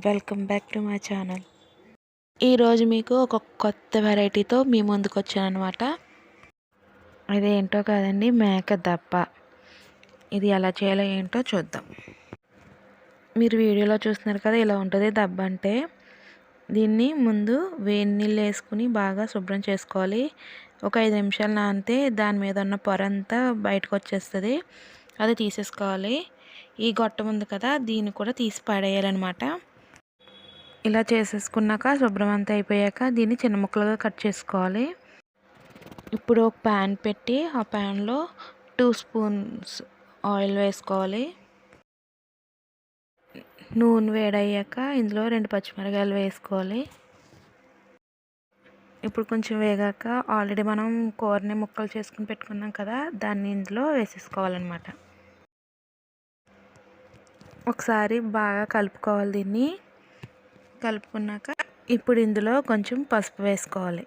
Welcome back to my channel. ఈరోజు మీకు ఒక కొత్త వెరైటీతో మీ ముందుకు వచ్చానమాట. అదేంటో కాదండి, మేక దప్ప. ఇది ఎలా చేయాలో ఏంటో చూద్దాం. మీరు వీడియోలో చూస్తున్నారు కదా, ఇలా ఉంటుంది దబ్బ అంటే. దీన్ని ముందు వేడి నీళ్ళు వేసుకుని బాగా శుభ్రం చేసుకోవాలి. ఒక 5 నిమిషాలు నానితే దాని మీద ఉన్న పొర అంతా బయటకు వచ్చేస్తుంది. అది తీసేసుకోవాలి. ఈ గొట్టం ఉంది కదా, దీన్ని కూడా తీసి పడేయాలన్నమాట. ఇలా చేసేసుకున్నాక శుభ్రం అంతా అయిపోయాక దీన్ని చిన్న ముక్కలుగా కట్ చేసుకోవాలి. ఇప్పుడు ఒక ప్యాన్ పెట్టి ఆ ప్యాన్లో 2 స్పూన్స్ ఆయిల్ వేసుకోవాలి. నూనె వేడయ్యాక ఇందులో 2 పచ్చిమిరపకాయలు వేసుకోవాలి. ఇప్పుడు కొంచెం వేగాక ఆల్రెడీ మనం కూరని ముక్కలు చేసుకుని పెట్టుకున్నాం కదా, దాన్ని ఇందులో వేసేసుకోవాలన్నమాట. ఒకసారి బాగా కలుపుకోవాలి. దీన్ని కలుపుకున్నాక ఇప్పుడు ఇందులో కొంచెం పసుపు వేసుకోవాలి.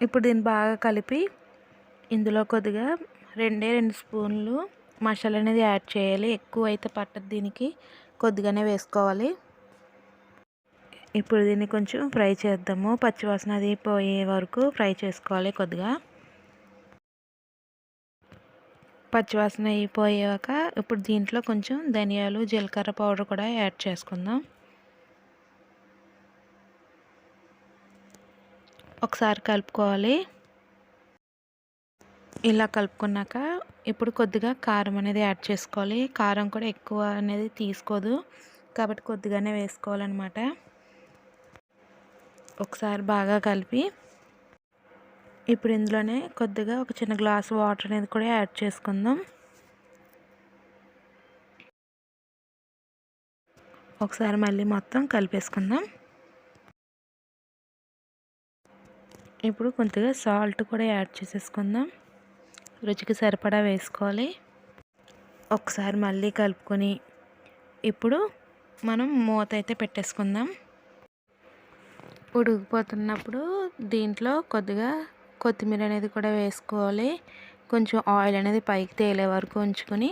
ఇప్పుడు దీన్ని బాగా కలిపి ఇందులో కొద్దిగా 2 స్పూన్లు మసాలా అనేది యాడ్ చేయాలి. ఎక్కువ అయితే పట్టదు, దీనికి కొద్దిగానే వేసుకోవాలి. ఇప్పుడు దీన్ని కొంచెం ఫ్రై చేద్దాము. పచ్చివాసన అది పోయే వరకు ఫ్రై చేసుకోవాలి. కొద్దిగా పచ్చివాసన అయిపోయాక ఇప్పుడు దీంట్లో కొంచెం ధనియాలు, జీలకర్ర పౌడర్ కూడా యాడ్ చేసుకుందాం. ఒకసారి కలుపుకోవాలి. ఇలా కలుపుకున్నాక ఇప్పుడు కొద్దిగా కారం అనేది యాడ్ చేసుకోవాలి. కారం కూడా ఎక్కువ అనేది తీసుకోదు కాబట్టి కొద్దిగానే వేసుకోవాలన్నమాట. ఒకసారి బాగా కలిపి ఇప్పుడు ఇందులోనే కొద్దిగా ఒక చిన్న గ్లాసు వాటర్ అనేది కూడా యాడ్ చేసుకుందాం. ఒకసారి మళ్ళీ మొత్తం కలిపేసుకుందాం. ఇప్పుడు కొద్దిగా సాల్ట్ కూడా యాడ్ చేసేసుకుందాం. రుచికి సరిపడా వేసుకోవాలి. ఒకసారి మళ్ళీ కలుపుకొని ఇప్పుడు మనం మూత అయితే పెట్టేసుకుందాం. ఉడికిపోతున్నప్పుడు దీంట్లో కొద్దిగా కొత్తిమీర అనేది కూడా వేసుకోవాలి. కొంచెం ఆయిల్ అనేది పైకి తేలే వరకు ఉంచుకొని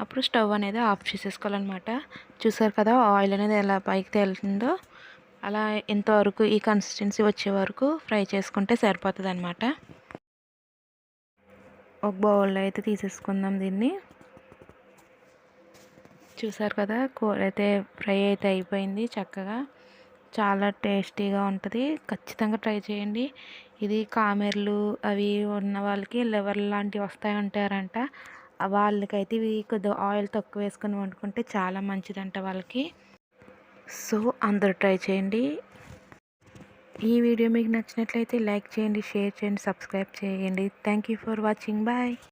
అప్పుడు స్టవ్ అనేది ఆఫ్ చేసేసుకోవాలన్నమాట. చూసారు కదా ఆయిల్ అనేది ఎలా పైకి తేలుతుందో, అలా ఇంతవరకు ఈ కన్సిస్టెన్సీ వచ్చే వరకు ఫ్రై చేసుకుంటే సరిపోతుంది అన్నమాట. ఒక బౌల్లో అయితే తీసేసుకుందాం దీన్ని. చూసారు కదా కూర అయితే ఫ్రై అయితే అయిపోయింది చక్కగా. చాలా టేస్టీగా ఉంటుంది. ఖచ్చితంగా ట్రై చేయండి. ఇది కామెర్లు అవి ఉన్న వాళ్ళకి లివర్ లాంటివి వస్తాయి అంటారంట. వాళ్ళకైతే ఇవి కొద్దిగా ఆయిల్ తక్కువ వేసుకొని వండుకుంటే చాలా మంచిదంట వాళ్ళకి. సో అందరూ ట్రై చేయండి. ఈ వీడియో మీకు నచ్చినట్లయితే లైక్ చేయండి, షేర్ చేయండి, సబ్స్క్రైబ్ చేయండి. Thank you for watching. Bye.